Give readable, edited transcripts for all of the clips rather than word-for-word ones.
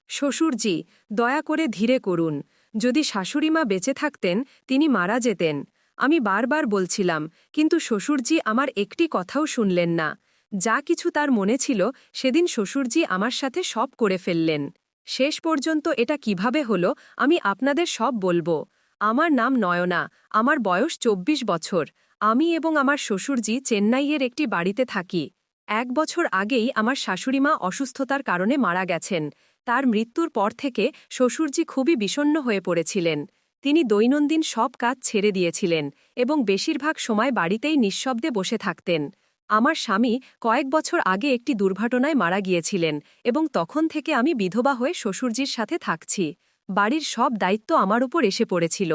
শ্বশুরজি, দয়া করে ধীরে করুন। যদি শাশুড়িমা বেঁচে থাকতেন তিনি মারা যেতেন। আমি বারবার বলছিলাম, কিন্তু শ্বশুরজি আমার একটি কথাও শুনলেন না। যা কিছু তার মনে ছিল সেদিন শ্বশুরজি আমার সাথে সব করে ফেললেন। শেষ পর্যন্ত এটা কিভাবে হলো আমি আপনাদের সব বলবো। আমার নাম নয়না, আমার বয়স ২৪ বছর। আমি এবং আমার শ্বশুরজি চেন্নাইয়ের একটি বাড়িতে থাকি। ১ বছর আগেই আমার শাশুড়িমা অসুস্থতার কারণে মারা গেছেন। তার মৃত্যুর পর থেকে শ্বশুরজি খুবই বিষণ্ণ হয়ে পড়েছিলেন। তিনি দৈনন্দিন সব কাজ ছেড়ে দিয়েছিলেন এবং বেশিরভাগ সময় বাড়িতেই নিঃশব্দে বসে থাকতেন। আমার স্বামী কয়েক বছর আগে একটি দুর্ঘটনায় মারা গিয়েছিলেন এবং তখন থেকে আমি বিধবা হয়ে শ্বশুরজির সাথে থাকছি। বাড়ির সব দায়িত্ব আমার উপর এসে পড়েছিল।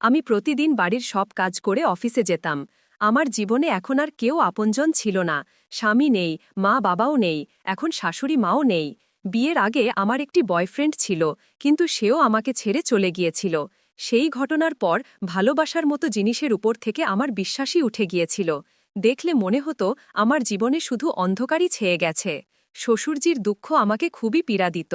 আমি প্রতিদিন বাড়ির সব কাজ করে অফিসে যেতাম। আমার জীবনে এখন আর কেউ আপনজন ছিল না। স্বামী নেই, মা বাবাও নেই, এখন শাশুড়ি মাও নেই। বিয়ের আগে আমার একটি বয়ফ্রেন্ড ছিল, কিন্তু সেও আমাকে ছেড়ে চলে গিয়েছিল। সেই ঘটনার পর ভালোবাসার মতো জিনিসের উপর থেকে আমার বিশ্বাসই উঠে গিয়েছিল। দেখলে মনে হতো আমার জীবনে শুধু অন্ধকারই ছেয়ে গেছে। শ্বশুরজির দুঃখ আমাকে খুবই পীড়া দিত।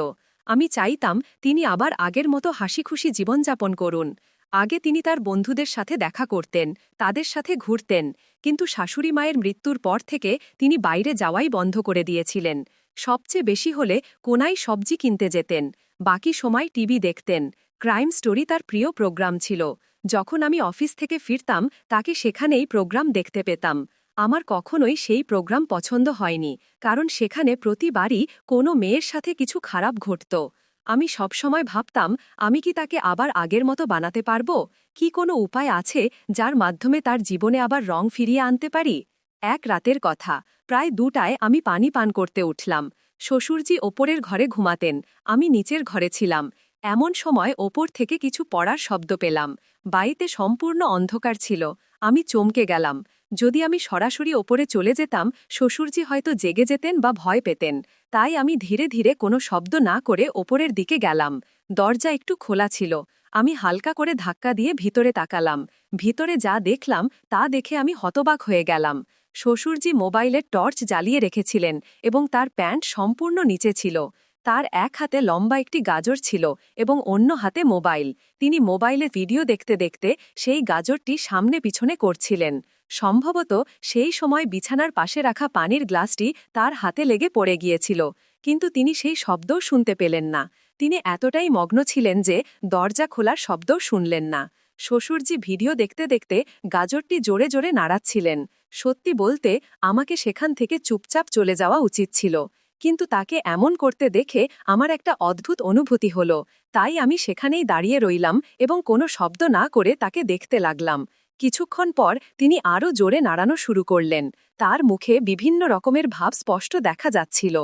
আমি চাইতাম তিনি আবার আগের মতো হাসিখুশি জীবনযাপন করুন। আগে তিনি তার বন্ধুদের সাথে দেখা করতেন, তাদের সাথে ঘুরতেন, কিন্তু শাশুড়ি মায়ের মৃত্যুর পর থেকে তিনি বাইরে যাওয়াই বন্ধ করে দিয়েছিলেন। সবচেয়ে বেশি হলে কোনায় সবজি কিনতে যেতেন, বাকি সময় টিভি দেখতেন। ক্রাইম স্টোরি তার প্রিয় প্রোগ্রাম ছিল। যখন আমি অফিস থেকে ফিরতাম তাকে সেখানেই প্রোগ্রাম দেখতে পেতাম। আমার কখনোই সেই প্রোগ্রাম পছন্দ হয়নি, কারণ সেখানে প্রতিবারই কোনো মেয়ের সাথে কিছু খারাপ ঘটত। আমি সবসময় ভাবতাম, আমি কি তাকে আবার আগের মতো বানাতে পারব? কি কোনো উপায় আছে যার মাধ্যমে তার জীবনে আবার রং ফিরিয়ে আনতে পারি? এক রাতের কথা, প্রায় ২টায় আমি পানি পান করতে উঠলাম। শ্বশুরজি ওপরের ঘরে ঘুমাতেন, আমি নিচের ঘরে ছিলাম। এমন সময় ওপর থেকে কিছু পড়ার শব্দ পেলাম। বাড়িতে সম্পূর্ণ অন্ধকার ছিল। আমি চমকে গেলাম। যদি আমি সরাসরি ওপরে চলে যেতাম শ্বশুরজি হয়তো জেগে যেতেন বা ভয় পেতেন। তাই আমি ধীরে ধীরে কোনো শব্দ না করে ওপরের দিকে গেলাম। দরজা একটু খোলা ছিল। আমি হালকা করে ধাক্কা দিয়ে ভিতরে তাকালাম। ভিতরে যা দেখলাম তা দেখে আমি হতবাক হয়ে গেলাম। শ্বশুরজি মোবাইলের টর্চ জ্বালিয়ে রেখেছিলেন এবং তার প্যান্ট সম্পূর্ণ নিচে ছিল। তার এক হাতে লম্বা একটি গাজর ছিল এবং অন্য হাতে মোবাইল। তিনি মোবাইলে ভিডিও দেখতে দেখতে সেই গাজরটি সামনে পিছনে করছিলেন। সম্ভবত সেই সময় বিছানার পাশে রাখা পানির গ্লাসটি তার হাতে লেগে পড়ে গিয়েছিল, কিন্তু তিনি সেই শব্দও শুনতে পেলেন না। তিনি এতটাই মগ্ন ছিলেন যে দরজা খোলার শব্দও শুনলেন না। শ্বশুরজি ভিডিও দেখতে দেখতে গাজরটি জোরে জোরে নাড়াচ্ছিলেন। সত্যি বলতে আমাকে সেখান থেকে চুপচাপ চলে যাওয়া উচিত ছিল, কিন্তু তাকে এমন করতে দেখে আমার একটা অদ্ভুত অনুভূতি হলো। তাই আমি সেখানেই দাঁড়িয়ে রইলাম এবং কোনো শব্দ না করে তাকে দেখতে লাগলাম। কিছুক্ষণ পর তিনি আরও জোরে নাড়ানো শুরু করলেন। তার মুখে বিভিন্ন রকমের ভাব স্পষ্ট দেখা যাচ্ছিল।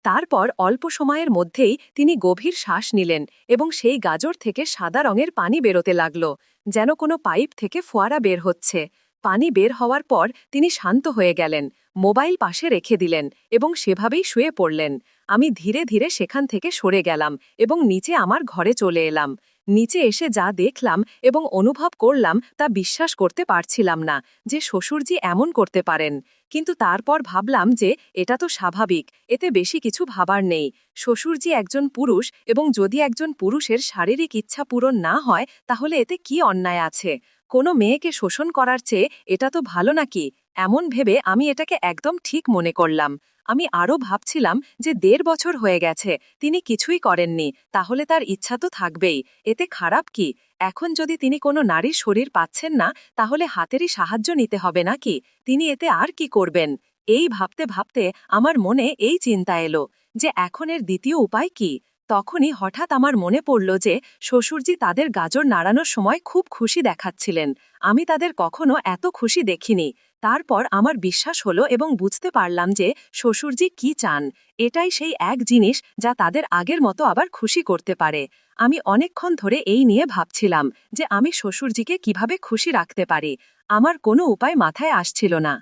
তারপর অল্প সময়ের মধ্যেই তিনি গভীর শ্বাস নিলেন এবং সেই গাজর থেকে সাদা রঙের পানি বেরোতে লাগল, যেন কোনো পাইপ থেকে ফোয়ারা বের হচ্ছে। পানি বের হওয়ার পর তিনি শান্ত হয়ে গেলেন, মোবাইল পাশে রেখে দিলেন এবং সেভাবেই শুয়ে পড়লেন। আমি ধীরে ধীরে সেখান থেকে সরে গেলাম এবং নিচে আমার ঘরে চলে এলাম। নিচে এসে যা দেখলাম এবং অনুভব করলাম তা বিশ্বাস করতে পারছিলাম না যে শ্বশুরজি এমন করতে পারেন। কিন্তু তারপর ভাবলাম যে এটা তো স্বাভাবিক, এতে বেশি কিছু ভাবার নেই। শ্বশুরজি একজন পুরুষ এবং যদি একজন পুরুষের শারীরিক ইচ্ছা পূরণ না হয় তাহলে এতে কি অন্যায় আছে? কোনো মেয়েকে শোষণ করার চেয়ে এটা তো ভালো নাকি? এমন ভেবে আমি এটাকে একদম ঠিক মনে করলাম। আমি আরও ভাবছিলাম যে ১.৫ বছর হয়ে গেছে, তিনি কিছুই করেননি, তাহলে তার ইচ্ছা তো থাকবেই, এতে খারাপ কি? এখন যদি তিনি কোনো নারীর শরীর পাচ্ছেন না তাহলে হাতেরই সাহায্য নিতে হবে নাকি? তিনি এতে আর কি করবেন? এই ভাবতে ভাবতে আমার মনে এই চিন্তা এলো যে এখন এর দ্বিতীয় উপায় কি? তখনই হঠাৎ আমার মনে পড়ল যে শ্বশুরজি তাদের গাজর নাড়ানোর সময় খুব খুশি দেখাচ্ছিলেন। আমি তাদের কখনো এত খুশি দেখিনি। তারপর আমার বিশ্বাস হলো এবং বুঝতে পারলাম যে শ্বশুরজি কি চান। এটাই সেই এক জিনিস যা তাদের আগের মতো আবার খুশি করতে পারে। আমি অনেকক্ষণ ধরে এই নিয়ে ভাবছিলাম যে আমি শ্বশুরজিকে কিভাবে খুশি রাখতে পারি। আমার কোনো উপায় মাথায় আসছিল না।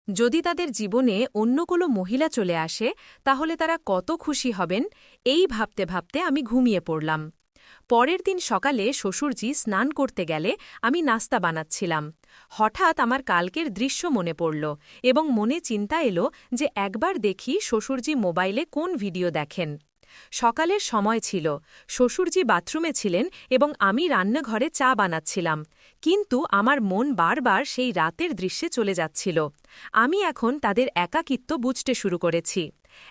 যদি তাদের জীবনে অন্য কোনো মহিলা চলে আসে তাহলে তারা কত খুশি হবেন, এই ভাবতে ভাবতে আমি ঘুমিয়ে পড়লাম। পরের দিন সকালে শ্বশুরজি স্নান করতে গেলে আমি নাস্তা বানাচ্ছিলাম। হঠাৎ আমার কালকের দৃশ্য মনে পড়ল এবং মনে চিন্তা এলো যে একবার দেখি শ্বশুরজি মোবাইলে কোন ভিডিও দেখেন। সকালের সময় ছিল, শ্বশুরজি বাথরুমে ছিলেন এবং আমি রান্নাঘরে চা বানাচ্ছিলাম, কিন্তু আমার মন বারবার সেই রাতের দৃশ্যে চলে যাচ্ছিল। আমি এখন তাদের একাকিত্ব বুঝতে শুরু করেছি।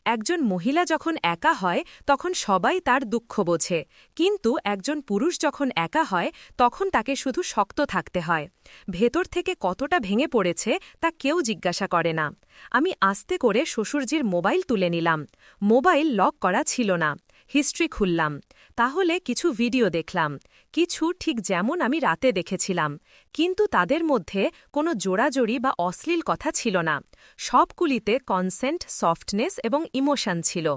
একজন মহিলা যখন একা হয় তখন সবাই তার দুঃখ বোঝে, কিন্তু একজন পুরুষ যখন একা হয় তখন তাকে শুধু শক্ত থাকতে হয়। ভেতর থেকে কতটা ভেঙে পড়েছে তা কেউ জিজ্ঞাসা করে না। আমি আস্তে করে শ্বশুরজির মোবাইল তুলে নিলাম। মোবাইল লক করা ছিল না। হিস্ট্রি খুললাম। তাহলে কিছু ভিডিও দেখলাম, কিছু ঠিক যেমন আমি রাতে দেখেছিলাম, কিন্তু তাদের মধ্যে কোনো জোড়াজড়ি বা অশ্লীল কথা ছিল না। সবগুলিতে কনসেন্ট, সফটনেস এবং ইমোশন ছিল।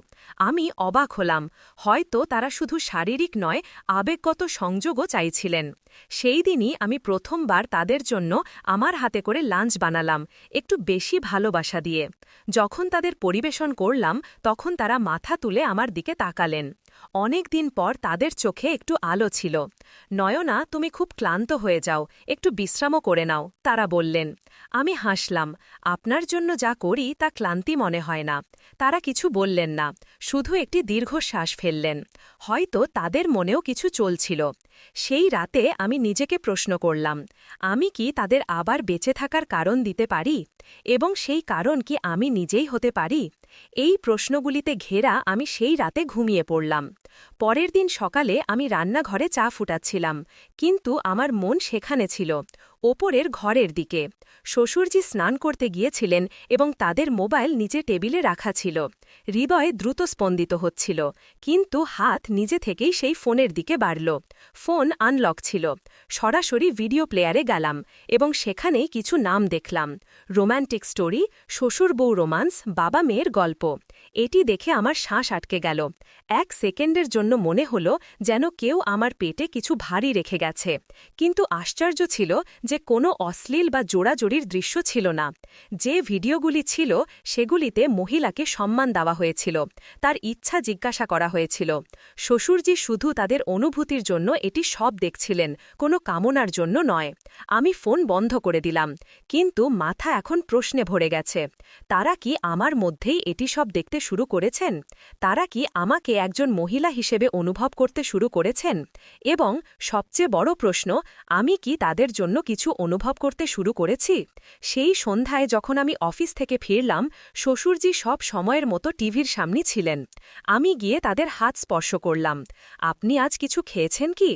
আমি অবাক হলাম, হয়তো তারা শুধু শারীরিক নয়, আবেগগত সংযোগও চাইছিলেন। সেই দিনই আমি প্রথমবার তাদের জন্য আমার হাতে করে লাঞ্চ বানালাম, একটু বেশি ভালোবাসা দিয়ে। যখন তাদের পরিবেশন করলাম তখন তারা মাথা তুলে আমার দিকে তাকালেন। অনেক দিন পর তাদের চোখে একটু আলো ছিল। নয়না, তুমি খুব ক্লান্ত হয়ে যাও, একটু বিশ্রামও করে নাও, তারা বললেন। আমি হাসলাম, আপনার জন্য যা করি তা ক্লান্তি মনে হয় না। তারা কিছু বললেন না, শুধু একটি দীর্ঘশ্বাস ফেললেন। হয়তো তাদের মনেও কিছু চলছিল। সেই রাতে আমি নিজেকে প্রশ্ন করলাম, আমি কি তাদের আবার বেঁচে থাকার কারণ দিতে পারি? এবং সেই কারণ কি আমি নিজেই হতে পারি? এই প্রশ্নগুলিতে ঘেরা আমি সেই রাতে ঘুমিয়ে পড়লাম। পরের দিন সকালে আমি রান্নাঘরে চা ফুটাচ্ছিলাম, কিন্তু আমার মন সেখানে ছিল, ওপরের ঘরের দিকে। শ্বশুরজি স্নান করতে গিয়েছিলেন এবং তাদের মোবাইল নিচে টেবিলে রাখা ছিল। হৃদয় দ্রুত স্পন্দিত হচ্ছিল, কিন্তু হাত নিজে থেকেই সেই ফোনের দিকে বাড়ল। ফোন আনলক ছিল। সরাসরি ভিডিও প্লেয়ারে গেলাম এবং সেখানেই কিছু নাম দেখলাম। রোম্যান্টিক স্টোরি, শ্বশুর বউ রোমান্স, বাবা মেয়ের গল্প। এটি দেখে আমার শ্বাস আটকে গেল। 1 সেকেন্ডের জন্য মনে হলো যেন কেউ আমার পেটে কিছু ভারী রেখে গেছে। কিন্তু আশ্চর্য ছিল যে কোনো অশ্লীল বা জোড়াজড়ির দৃশ্য ছিল না। যে ভিডিওগুলি ছিল সেগুলিতে মহিলাকে সম্মান দেওয়া হয়েছিল, তার ইচ্ছা জিজ্ঞাসা করা হয়েছিল। শ্বশুরজি শুধু তাদের অনুভূতির জন্য এটি সব দেখছিলেন, কোনো কামনার জন্য নয়। আমি ফোন বন্ধ করে দিলাম, কিন্তু মাথা এখন প্রশ্নে ভরে গেছে। তারা কি আমার মধ্যেই এটি সব দেখতে শুরু করেছেন? তারা কি আমাকে একজন মহিলা হিসেবে অনুভব করতে শুরু করেছেন? এবং সবচেয়ে বড় প্রশ্ন, আমি কি তাদের জন্য কিছু অনুভব করতে শুরু করেছি? সেই সন্ধ্যায় যখন আমি অফিস থেকে ফিরলাম, শ্বশুরজি সব সময়ের মতো টিভির সামনে ছিলেন। আমি গিয়ে তাদের হাত স্পর্শ করলাম। আপনি আজ কিছু খেয়েছেন কি?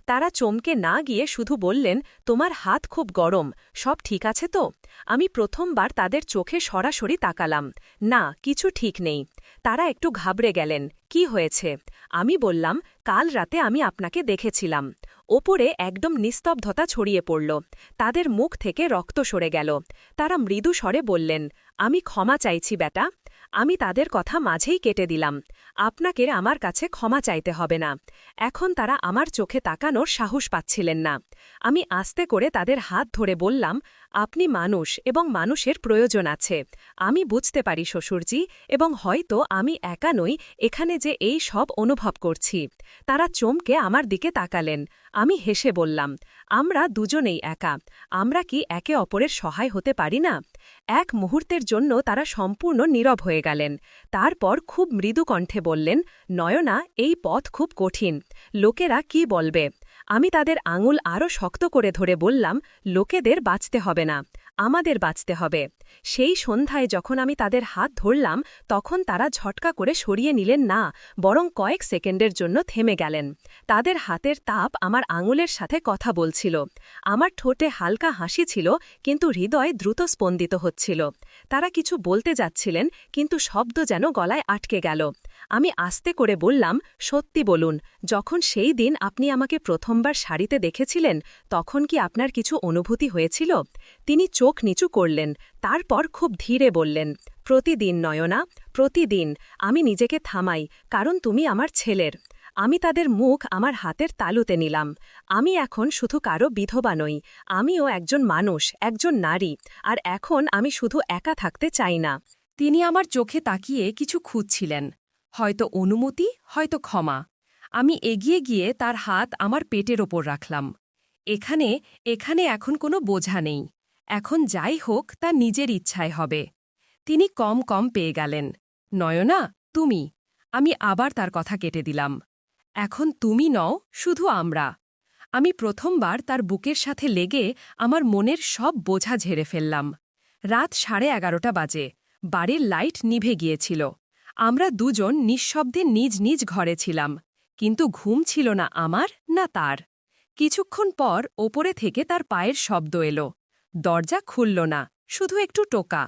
তারা চমকে না গিয়ে শুধু বললেন, তোমার হাত খুব গরম, সব ঠিক আছে তো? আমি প্রথমবার তাদের চোখে সরাসরি তাকালাম। না, কিছু ঠিক নেই। তারা একটু ঘাবড়ে গেলেন। কি হয়েছে? আমি বললাম, কাল রাতে আমি আপনাকে দেখেছিলাম। ওপরে একদম নিস্তব্ধতা ছড়িয়ে পড়ল। তাদের মুখ থেকে রক্ত সরে গেল। তারা মৃদু স্বরে বললেন, আমি ক্ষমা চাইছি বেটা। আমি তাদের কথা মাঝেই কেটে দিলাম। আপনাকে আমার কাছে ক্ষমা চাইতে হবে না। এখন তারা আমার চোখে তাকানোর সাহস পাচ্ছিলেন না। আমি আস্তে করে তাদের হাত ধরে বললাম, আপনি মানুষ এবং মানুষের প্রয়োজন আছে। আমি বুঝতে পারি শ্বশুরজি, এবং হয়তো আমি একা নই এখানে যে এই সব অনুভব করছি। তারা চমকে আমার দিকে তাকালেন। আমি হেসে বললাম, আমরা দুজনেই একা। আমরা কি একে অপরের সহায় হতে পারি না? এক মুহূর্তের জন্য তারা সম্পূর্ণ নীরব হয়ে গেলেন। তারপর খুব মৃদু কণ্ঠে বললেন, নয়না, এই পথ খুব কঠিন। লোকেরা কি বলবে? আমি তাদের আঙুল আরও শক্ত করে ধরে বললাম, লোকেদের বাঁচতে হবে না, আমাদের বাঁচতে হবে। সেই সন্ধ্যায় যখন আমি তাদের হাত ধরলাম তখন তারা ঝটকা করে সরিয়ে নিলেন না, বরং কয়েক সেকেন্ডের জন্য থেমে গেলেন। তাদের হাতের তাপ আমার আঙুলের সাথে কথা বলছিল। আমার ঠোঁটে হালকা হাসি ছিল, কিন্তু হৃদয় দ্রুত স্পন্দিত হচ্ছিল। তারা কিছু বলতে যাচ্ছিলেন, কিন্তু শব্দ যেন গলায় আটকে গেল। আমি আস্তে করে বললাম, সত্যি বলুন, যখন সেই দিন আপনি আমাকে প্রথমবার শাড়িতে দেখেছিলেন তখন কি আপনার কিছু অনুভূতি হয়েছিল? তিনি চোখ নিচু করলেন, তারপর খুব ধীরে বললেন, প্রতিদিন নয়না, প্রতিদিন। আমি নিজেকে থামাই, কারণ তুমি আমার ছেলের। আমি তাদের মুখ আমার হাতের তালুতে নিলাম। আমি এখন শুধু কারো বিধবা নই, আমিও একজন মানুষ, একজন নারী, আর এখন আমি শুধু একা থাকতে চাই না। তিনি আমার চোখে তাকিয়ে কিছু খুঁজছিলেন, হয়তো অনুমতি, হয়তো ক্ষমা। আমি এগিয়ে গিয়ে তার হাত আমার পেটের ওপর রাখলাম। এখানে এখানে এখন কোনো বোঝা নেই। এখন যাই হোক তা নিজের ইচ্ছায় হবে। তিনি কম কম পেয়ে গেলেন। নয়না, তুমি। আমি আবার তার কথা কেটে দিলাম। এখন তুমি নও, শুধু আমরা। আমি প্রথমবার তার বুকের সাথে লেগে আমার মনের সব বোঝা ঝেড়ে ফেললাম। রাত 11:30 বাজে, বাড়ির লাইট নিভে গিয়েছিল। আমরা দুজন নিঃশব্দে নিজ নিজ ঘরে ছিলাম, কিন্তু ঘুম ছিল না আমার না তার। কিছুক্ষণ পর ওপরে থেকে তার পায়ের শব্দ এলো। দরজা খুলল না, শুধু একটু টোকা।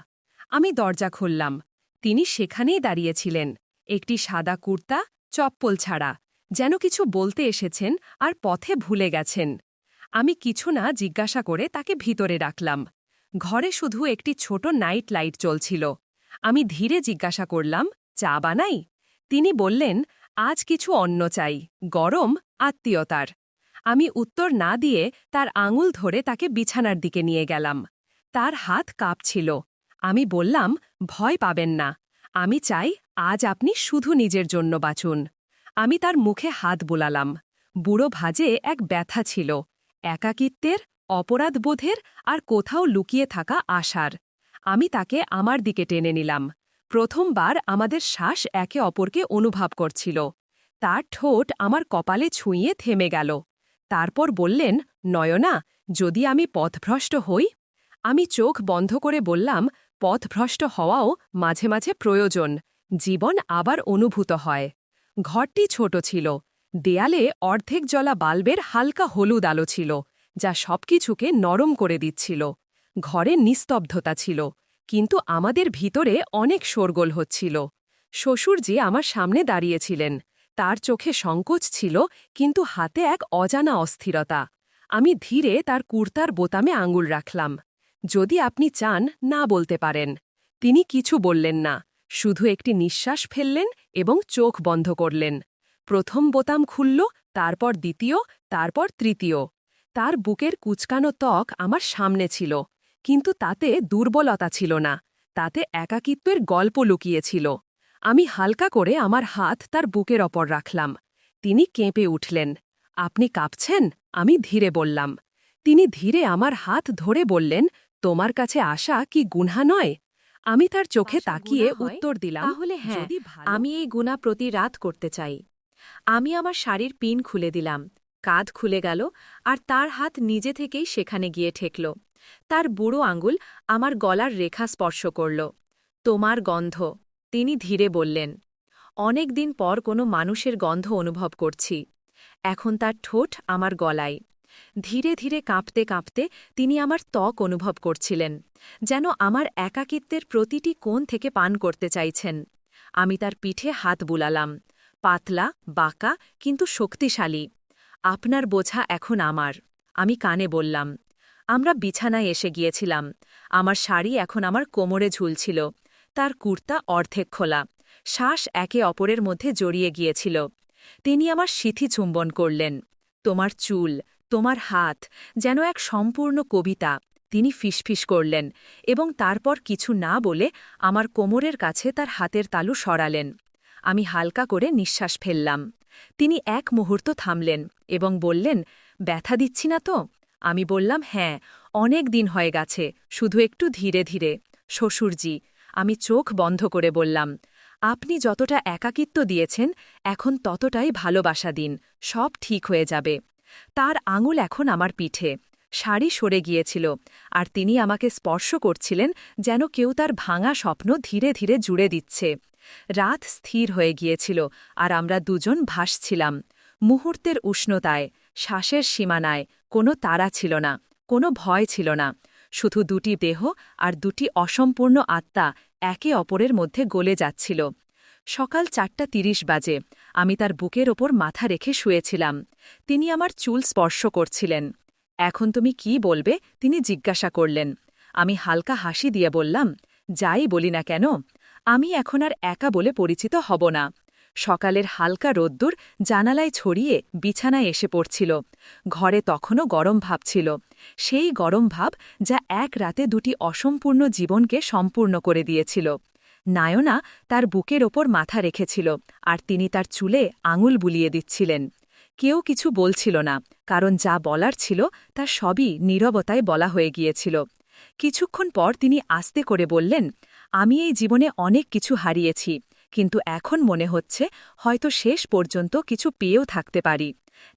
আমি দরজা খুললাম। তিনি সেখানেই দাঁড়িয়েছিলেন, একটি সাদা কুর্তা, চপ্পল ছাড়া, যেন কিছু বলতে এসেছেন আর পথে ভুলে গেছেন। আমি কিছু না জিজ্ঞাসা করে তাকে ভিতরে রাখলাম। ঘরে শুধু একটি ছোট নাইট লাইট চলছিল। আমি ধীরে জিজ্ঞাসা করলাম, চা বানাই? তিনি বললেন, আজ কিছু অন্য চাই, গরম, আত্মীয়তার। আমি উত্তর না দিয়ে তার আঙুল ধরে তাকে বিছানার দিকে নিয়ে গেলাম। তার হাত কাঁপছিল। আমি বললাম, ভয় পাবেন না। আমি চাই আজ আপনি শুধু নিজের জন্য বাঁচুন। আমি তার মুখে হাত বুলালাম। বুড়ো ভাঁজে এক ব্যথা ছিল, একাকিত্বের, অপরাধবোধের আর কোথাও লুকিয়ে থাকা আশার। আমি তাকে আমার দিকে টেনে নিলাম। প্রথমবার আমাদের শ্বাস একে অপরকে অনুভব করছিল। তার ঠোঁট আমার কপালে ছুঁয়ে থেমে গেল। তারপর বললেন, নয়না, যদি আমি পথভ্রষ্ট হই? আমি চোখ বন্ধ করে বললাম, পথভ্রষ্ট হওয়াও মাঝে মাঝে প্রয়োজন, জীবন আবার অনুভূত হয়। ঘরটি ছোট ছিল। দেয়ালে অর্ধেক জ্বলা বাল্বের হালকা হলুদ আলো ছিল, যা সবকিছুকে নরম করে দিচ্ছিল। ঘরে নিস্তব্ধতা ছিল, কিন্তু আমাদের ভিতরে অনেক শোরগোল হচ্ছিল। শ্বশুরজি আমার সামনে দাঁড়িয়েছিলেন। তার চোখে সংকোচ ছিল, কিন্তু হাতে এক অজানা অস্থিরতা। আমি ধীরে তার কুর্তার বোতামে আঙুল রাখলাম। যদি আপনি চান, না বলতে পারেন। তিনি কিছু বললেন না, শুধু একটি নিঃশ্বাস ফেললেন এবং চোখ বন্ধ করলেন। প্রথম বোতাম খুলল, তারপর দ্বিতীয়, তারপর তৃতীয়। তার বুকের কুচকানো ত্বক আমার সামনে ছিল, কিন্তু তাতে দুর্বলতা ছিল না, তাতে একাকিত্বের গল্প লুকিয়েছিল। আমি হালকা করে আমার হাত তার বুকের ওপর রাখলাম। তিনি কেঁপে উঠলেন। আপনি কাঁপছেন? আমি ধীরে বললাম। তিনি ধীরে আমার হাত ধরে বললেন, তোমার কাছে আসা কি গুনহা নয়? আমি তার চোখে আশা তাকিয়ে গুনাহ হয়? উত্তর দিলাম, তাহলে হ্যাঁ, যদি ভালো। আমি এই গুণা প্রতি রাত করতে চাই। আমি আমার শাড়ির পিন খুলে দিলাম। কাঁধ খুলে গেল, আর তার হাত নিজে থেকেই সেখানে গিয়ে ঠেকল। তার বুড়ো আঙুল আমার গলার রেখা স্পর্শ করল। তোমার গন্ধ, তিনি ধীরে বললেন। অনেক দিন পর কোনো মানুষের গন্ধ অনুভব করছি। এখন তার ঠোঁট আমার গলায়। ধীরে ধীরে কাঁপতে কাঁপতে তিনি আমার ত্বক অনুভব করছিলেন, যেন আমার একাকিত্বের প্রতিটি কোণ থেকে পান করতে চাইছেন। আমি তার পিঠে হাত বুলালাম, পাতলা, বাঁকা, কিন্তু শক্তিশালী। আপনার বোঝা এখন আমার, আমি কানে বললাম। আমরা বিছানায় এসে গিয়েছিলাম। আমার শাড়ি এখন আমার কোমরে ঝুলছিল, তার কুর্তা অর্ধেক খোলা। শ্বাস একে অপরের মধ্যে জড়িয়ে গিয়েছিল। তিনি আমার সিথি চুম্বন করলেন। তোমার চুল, তোমার হাত, যেন এক সম্পূর্ণ কবিতা। তিনি ফিসফিস করলেন এবং তারপর কিছু না বলে আমার কোমরের কাছে তার হাতের তালু সরালেন। আমি হালকা করে নিঃশ্বাস ফেললাম। তিনি এক মুহূর্ত থামলেন এবং বললেন, ব্যথা দিচ্ছি না তো? আমি বললাম, হ্যাঁ, অনেক দিন হয়ে গেছে, শুধু একটু ধীরে ধীরে। শ্বশুরজি, আমি চোখ বন্ধ করে বললাম, আপনি যতটা একাকিত্ব দিয়েছেন, এখন ততটাই ভালোবাসা দিন, সব ঠিক হয়ে যাবে। তার আঙুল এখন আমার পিঠে। শাড়ি সরে গিয়েছিল, আর তিনি আমাকে স্পর্শ করছিলেন, যেন কেউ তার ভাঙা স্বপ্ন ধীরে ধীরে জুড়ে দিচ্ছে। রাত স্থির হয়ে গিয়েছিল, আর আমরা দুজন ভাসছিলাম মুহূর্তের উষ্ণতায়, শ্বাসের সীমানায়। কোনো তাড়া ছিল না, কোনো ভয় ছিল না, শুধু দুটি দেহ আর দুটি অসম্পূর্ণ আত্মা একে অপরের মধ্যে গলে যাচ্ছিল। সকাল 4:30 বাজে। আমি তার বুকের ওপর মাথা রেখে শুয়েছিলাম। তিনি আমার চুল স্পর্শ করছিলেন। এখন তুমি কি বলবে? তিনি জিজ্ঞাসা করলেন। আমি হালকা হাসি দিয়ে বললাম, যাই বলি না কেন, আমি এখন আর একা বলে পরিচিত হব না। সকালের হালকা রোদ্দুর জানালায় ছড়িয়ে বিছানায় এসে পড়ছিল। ঘরে তখনও গরম ভাব ছিল, সেই গরম ভাব যা এক রাতে দুটি অসম্পূর্ণ জীবনকে সম্পূর্ণ করে দিয়েছিল। নায়না তার বুকের ওপর মাথা রেখেছিল, আর তিনি তার চুলে আঙুল বুলিয়ে দিচ্ছিলেন। কেউ কিছু বলছিল না, কারণ যা বলার ছিল তা সবই নীরবতায় বলা হয়ে গিয়েছিল। কিছুক্ষণ পর তিনি আস্তে করে বললেন, আমি এই জীবনে অনেক কিছু হারিয়েছি, কিন্তু এখন মনে হচ্ছে হয়তো শেষ পর্যন্ত কিছু পেয়েও থাকতে পারি।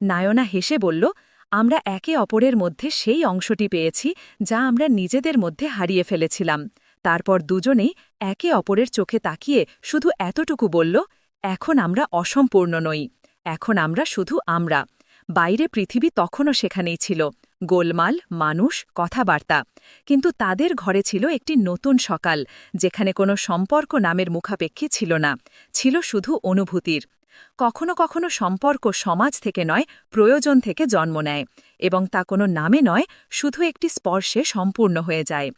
নায়না হেসে বলল, আমরা একে অপরের মধ্যে সেই অংশটি পেয়েছি যা আমরা নিজেদের মধ্যে হারিয়ে ফেলেছিলাম। তারপর দুজনেই একে অপরের চোখে তাকিয়ে শুধু এতটুকু বলল, এখন আমরা অসম্পূর্ণ নই, এখন আমরা শুধু আমরা। বাইরে পৃথিবী তখনও সেখানেই ছিল, গোলমাল, মানুষ, কথাবার্তা। কিন্তু তাদের ঘরে ছিল একটি নতুন সকাল, যেখানে কোনো সম্পর্ক নামের মুখাপেক্ষী ছিল না, ছিল শুধু অনুভূতির। কখনো কখনো সম্পর্ক সমাজ থেকে নয়, প্রয়োজন থেকে জন্ম নেয়, এবং তা কোনো নামে নয়, শুধু একটি স্পর্শে সম্পূর্ণ হয়ে যায়।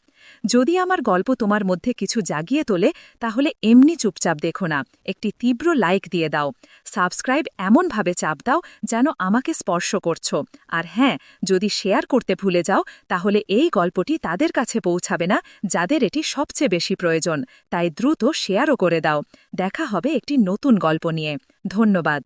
যদি আমার গল্প তোমার মধ্যে কিছু জাগিয়ে তোলে, তাহলে এমনি চুপচাপ দেখো না, একটি তীব্র লাইক দিয়ে দাও, সাবস্ক্রাইব এমনভাবে চাপ দাও যেন আমাকে স্পর্শ করছো। আর হ্যাঁ, যদি শেয়ার করতে ভুলে যাও, তাহলে এই গল্পটি তাদের কাছে পৌঁছাবে না যাদের এটি সবচেয়ে বেশি প্রয়োজন। তাই দ্রুত শেয়ারও করে দাও। দেখা হবে একটি নতুন গল্প নিয়ে। ধন্যবাদ।